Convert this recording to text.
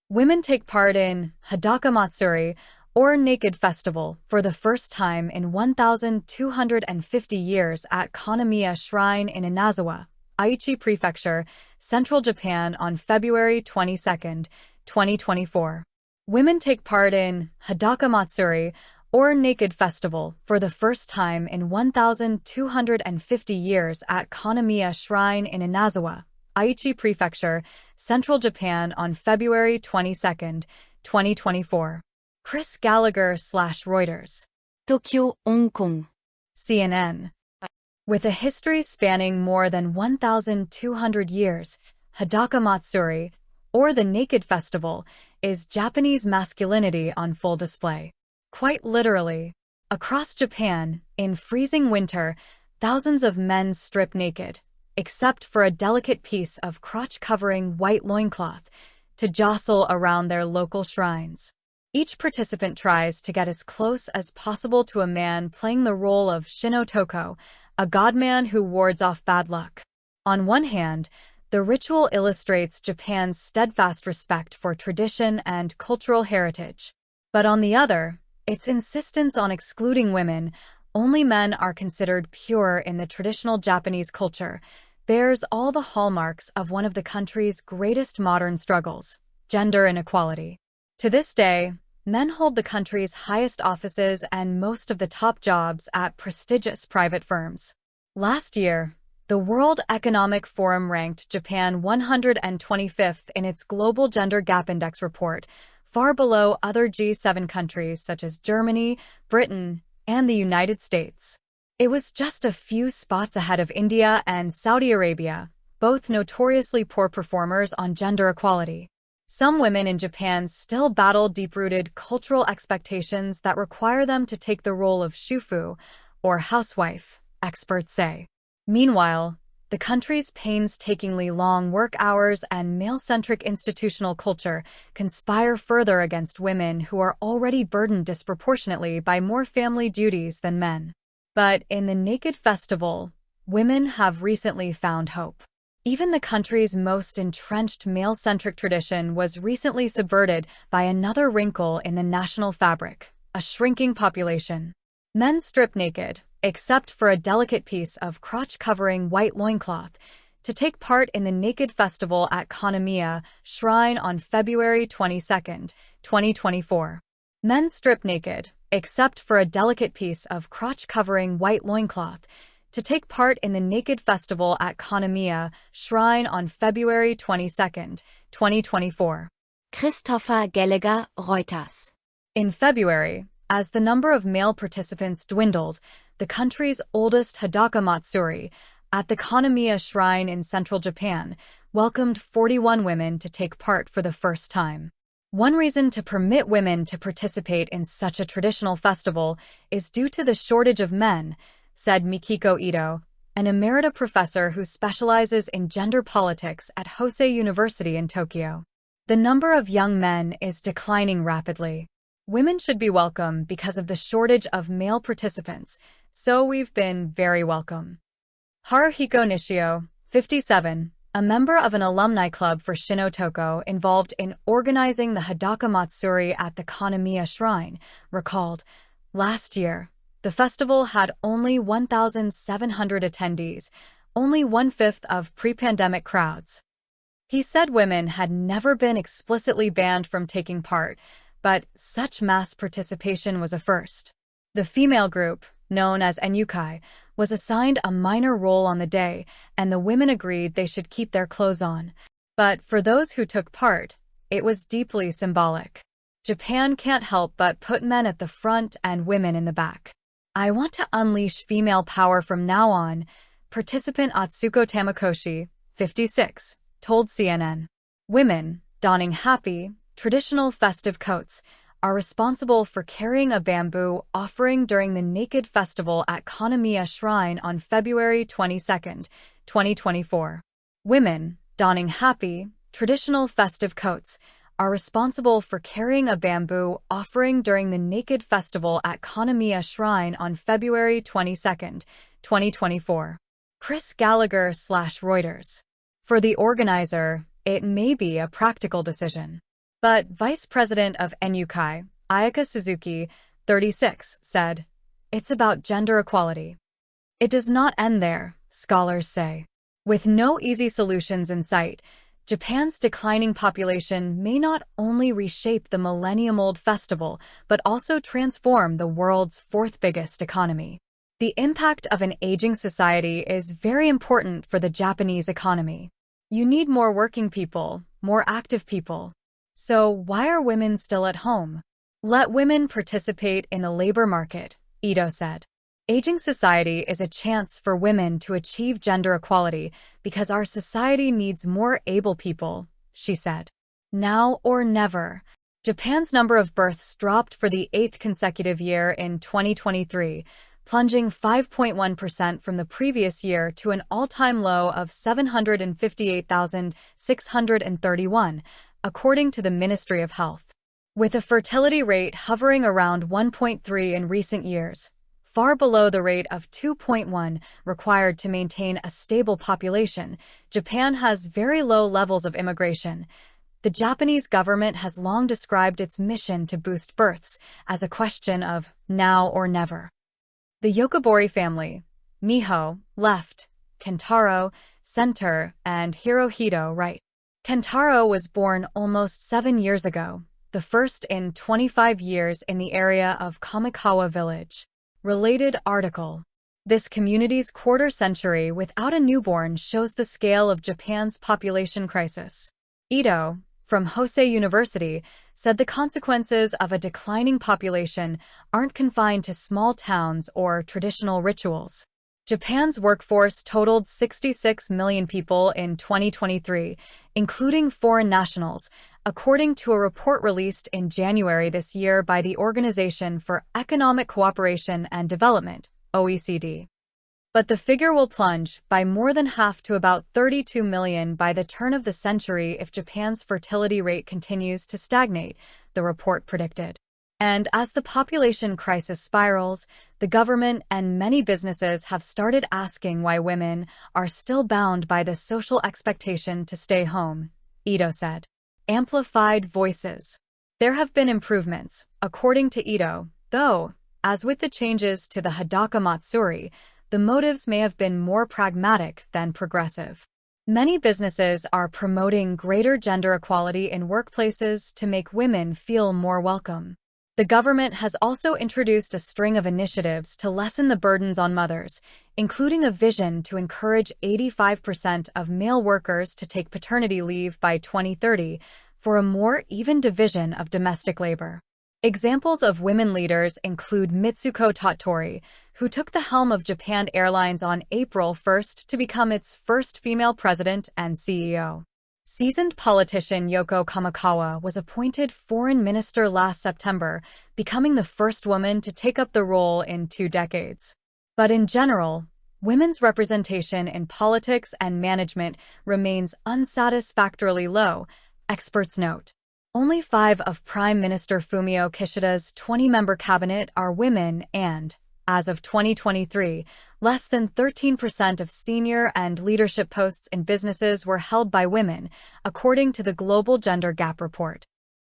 Women take part in Hadaka Matsuri, or Naked Festival, for the first time in 1,250 years at Kanamiya Shrine in Inazawa, Aichi Prefecture, central Japan on February 22, 2024. Women take part in Hadaka Matsuri, or Naked Festival, for the first time in 1,250 years at Kanamiya Shrine in Inazawa, Aichi Prefecture, central Japan on February 22, 2024. Chris Gallagher/Reuters. Tokyo, Hong Kong. CNN. With a history spanning more than 1,200 years, Hadaka Matsuri, or the Naked Festival, is Japanese masculinity on full display. Quite literally, across Japan, in freezing winter, thousands of men strip naked, except for a delicate piece of crotch-covering white loincloth, to jostle around their local shrines. Each participant tries to get as close as possible to a man playing the role of Shinotoko, a godman who wards off bad luck. On one hand, the ritual illustrates Japan's steadfast respect for tradition and cultural heritage. But on the other, its insistence on excluding women, only men are considered pure in the traditional Japanese culture, bears all the hallmarks of one of the country's greatest modern struggles, gender inequality. To this day, men hold the country's highest offices and most of the top jobs at prestigious private firms. Last year, the World Economic Forum ranked Japan 125th in its Global Gender Gap Index report, far below other G7 countries such as Germany, Britain, and the United States. It was just a few spots ahead of India and Saudi Arabia, both notoriously poor performers on gender equality. Some women in Japan still battle deep-rooted cultural expectations that require them to take the role of shufu, or housewife, experts say. Meanwhile, the country's painstakingly long work hours and male-centric institutional culture conspire further against women who are already burdened disproportionately by more family duties than men. But in the Naked Festival, women have recently found hope. Even the country's most entrenched male-centric tradition was recently subverted by another wrinkle in the national fabric, a shrinking population. Men strip naked, except for a delicate piece of crotch-covering white loincloth, to take part in the Naked Festival at Kanamiya Shrine on February 22, 2024. Men strip naked, except for a delicate piece of crotch-covering white loincloth, to take part in the Naked Festival at Kanamiya Shrine on February 22, 2024. Christopher Gallagher, Reuters. In February, as the number of male participants dwindled, the country's oldest Hadaka Matsuri, at the Kanamiya Shrine in central Japan, welcomed 41 women to take part for the first time. One reason to permit women to participate in such a traditional festival is due to the shortage of men, said Mikiko Ito, an emerita professor who specializes in gender politics at Hosei University in Tokyo. The number of young men is declining rapidly. Women should be welcome because of the shortage of male participants, so we've been very welcome. Haruhiko Nishio, 57, a member of an alumni club for Shinotoko involved in organizing the Hadaka Matsuri at the Kanamiya Shrine, recalled, last year, the festival had only 1,700 attendees, only one-fifth of pre-pandemic crowds. He said women had never been explicitly banned from taking part, but such mass participation was a first. The female group, known as Enyukai, was assigned a minor role on the day, and the women agreed they should keep their clothes on. But for those who took part, it was deeply symbolic. Japan can't help but put men at the front and women in the back. I want to unleash female power from now on, participant Atsuko Tamakoshi, 56, told CNN. Women, donning happy, traditional festive coats, are responsible for carrying a bamboo offering during the Naked Festival at Kanamiya Shrine on February 22, 2024. Women, donning happy, traditional festive coats, are responsible for carrying a bamboo offering during the Naked Festival at Kanamiya Shrine on February 22, 2024. Chris Gallagher/Reuters. For the organizer, it may be a practical decision. But Vice President of NUKI, Ayaka Suzuki, 36, said, "It's about gender equality." It does not end there, scholars say. With no easy solutions in sight, Japan's declining population may not only reshape the millennium-old festival, but also transform the world's fourth biggest economy. The impact of an aging society is very important for the Japanese economy. You need more working people, more active people. So why are women still at home? Let women participate in the labor market, Ito said. Aging society is a chance for women to achieve gender equality because our society needs more able people, she said. Now or never. Japan's number of births dropped for the 8th consecutive year in 2023, plunging 5.1% from the previous year to an all-time low of 758,631, according to the Ministry of Health. With a fertility rate hovering around 1.3 in recent years, far below the rate of 2.1 required to maintain a stable population, Japan has very low levels of immigration. The Japanese government has long described its mission to boost births as a question of now or never. The Yokobori family, Miho, left, Kentaro, center, and Hirohito, right. Kentaro was born almost 7 years ago, the first in 25 years in the area of Kamikawa Village. Related article. This community's quarter-century without a newborn shows the scale of Japan's population crisis. Ito, from Hosei University, said the consequences of a declining population aren't confined to small towns or traditional rituals. Japan's workforce totaled 66 million people in 2023, including foreign nationals, according to a report released in January this year by the Organization for Economic Cooperation and Development, OECD. But the figure will plunge by more than half to about 32 million by the turn of the century if Japan's fertility rate continues to stagnate, the report predicted. And as the population crisis spirals, the government and many businesses have started asking why women are still bound by the social expectation to stay home, Ito said. Amplified voices. There have been improvements, according to Ito, though, as with the changes to the Hadaka Matsuri, the motives may have been more pragmatic than progressive. Many businesses are promoting greater gender equality in workplaces to make women feel more welcome. The government has also introduced a string of initiatives to lessen the burdens on mothers, including a vision to encourage 85% of male workers to take paternity leave by 2030 for a more even division of domestic labor. Examples of women leaders include Mitsuko Tottori, who took the helm of Japan Airlines on April 1st to become its first female president and CEO. Seasoned politician Yoko Kamikawa was appointed foreign minister last September, becoming the first woman to take up the role in 2 decades. But in general, women's representation in politics and management remains unsatisfactorily low, experts note. Only 5 of Prime Minister Fumio Kishida's 20-member cabinet are women and, as of 2023, less than 13% of senior and leadership posts in businesses were held by women, according to the Global Gender Gap Report.